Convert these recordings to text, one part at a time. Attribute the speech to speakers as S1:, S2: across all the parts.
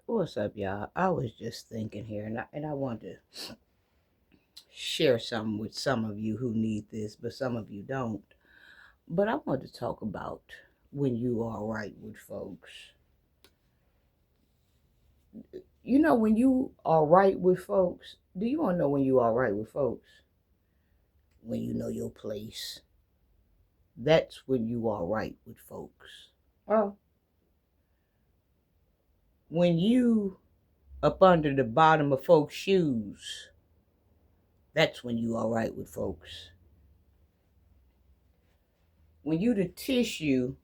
S1: What's up, y'all? I was just thinking here, and I wanted to share something with some of you who need this, but some of you don't. But I want to talk about when you are right with folks. When you are right with folks, do you want to know when you are right with folks? When you know your place. That's when you are right with folks. Oh, when you up under the bottom of folks' shoes, that's when you are right with folks. When you the tissue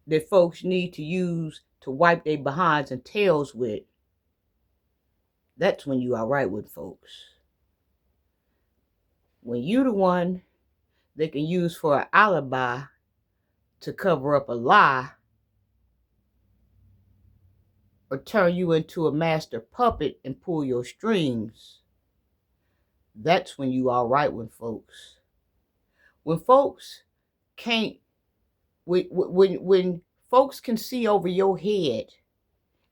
S1: that folks need to use to wipe their behinds and tails with, that's when you are right with folks. When you the one they can use for an alibi to cover up a lie or turn you into a master puppet and pull your strings, that's when you are right with folks. When folks can't, when folks can see over your head,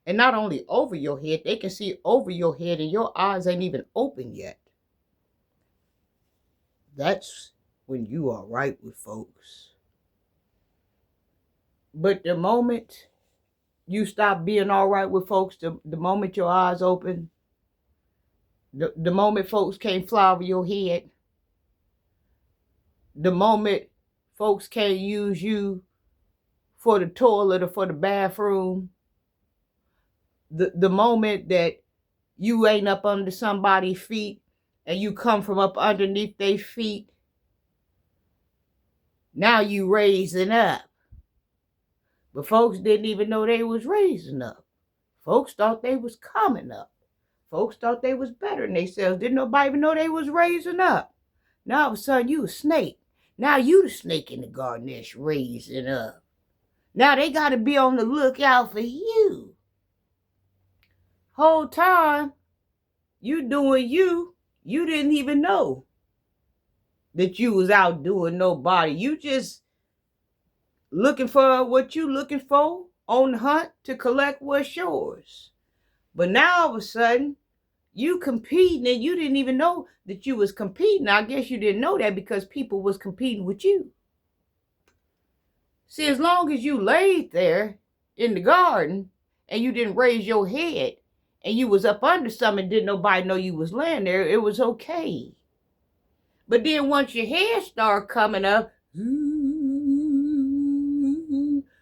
S1: and not only over your head, they can see over your head and your eyes ain't even open yet. That's when you are right with folks. But the moment you stop being all right with folks, the moment your eyes open, the moment folks can't fly over your head, the moment folks can't use you for the toilet or for the bathroom, the moment that you ain't up under somebody's feet and you come from up underneath their feet, now you raising up. But folks didn't even know they was raising up. Folks thought they was coming up. Folks thought they was better than themselves. Didn't nobody even know they was raising up. Now all of a sudden you a snake. Now you the snake in the garden that's raising up. Now they got to be on the lookout for you. Whole time you doing you didn't even know that you was out doing nobody. You just looking for what you looking for, on the hunt to collect what's yours. But now all of a sudden, you competing and you didn't even know that you was competing. I guess you didn't know that because people was competing with you. See, as long as you laid there in the garden and you didn't raise your head and you was up under something and didn't nobody know you was laying there, it was okay. But then once your hair started coming up,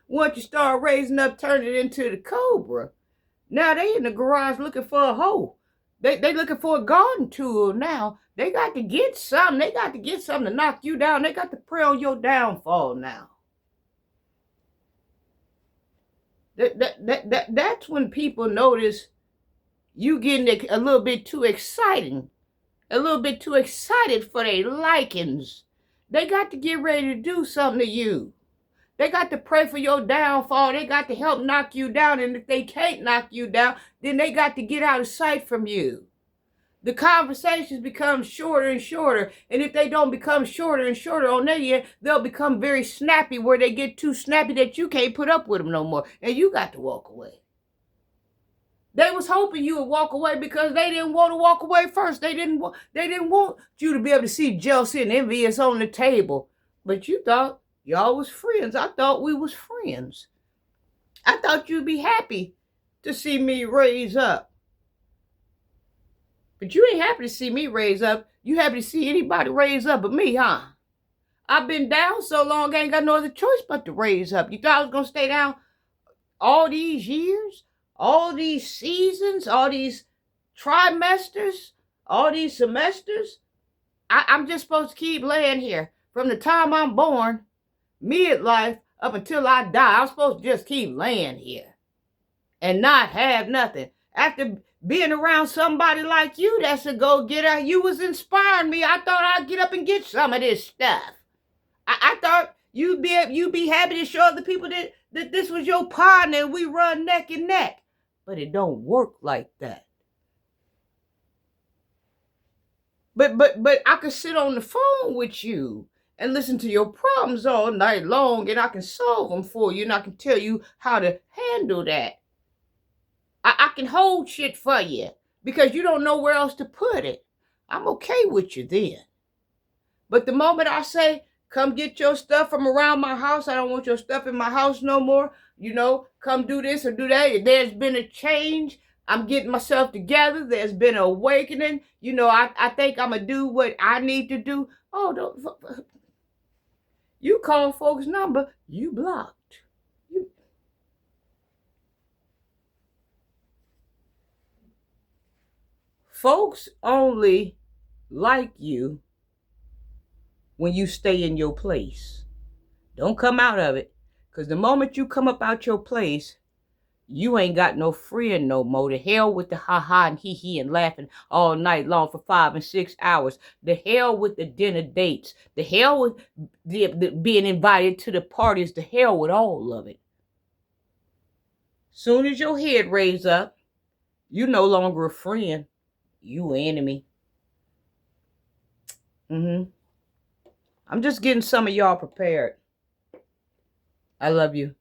S1: once you start raising up, turning it into the cobra, now they in the garage looking for a hoe. They looking for a garden tool now. They got to get something. They got to get something to knock you down. They got to prey on your downfall now. That's when people notice you getting a little bit too exciting. A little bit too excited for their likings. They got to get ready to do something to you. They got to pray for your downfall. They got to help knock you down. And if they can't knock you down, then they got to get out of sight from you. The conversations become shorter and shorter. And if they don't become shorter and shorter on their end, they'll become very snappy where they get too snappy that you can't put up with them no more. And you got to walk away. They was hoping you would walk away because they didn't want to walk away first. They didn't want you to be able to see jealousy and envious on the table. But you thought y'all was friends. I thought we was friends. I thought you'd be happy to see me raise up. But you ain't happy to see me raise up. You happy to see anybody raise up but me, huh? I've been down so long, I ain't got no other choice but to raise up. You thought I was going to stay down all these years? All these seasons, all these trimesters, all these semesters? I'm just supposed to keep laying here. From the time I'm born, midlife, up until I die, I'm supposed to just keep laying here and not have nothing. After being around somebody like you that's a go-getter, you was inspiring me. I thought I'd get up and get some of this stuff. I thought you'd be happy to show other people that this was your partner and we run neck and neck. But it don't work like that. But I could sit on the phone with you and listen to your problems all night long, and I can solve them for you, and I can tell you how to handle that. I can hold shit for you because you don't know where else to put it. I'm okay with you then. But the moment I say, come get your stuff from around my house, I don't want your stuff in my house no more, come do this or do that. There's been a change. I'm getting myself together. There's been an awakening. I think I'm going to do what I need to do. Oh, don't. You call folks' number, you blocked. Folks only like you when you stay in your place. Don't come out of it. Because the moment you come up out your place, you ain't got no friend no more. The hell with the ha-ha and hee-hee and laughing all night long for 5 and 6 hours. The hell with the dinner dates. The hell with the being invited to the parties. The hell with all of it. Soon as your head raised up, you no longer a friend. You enemy. I'm just getting some of y'all prepared. I love you.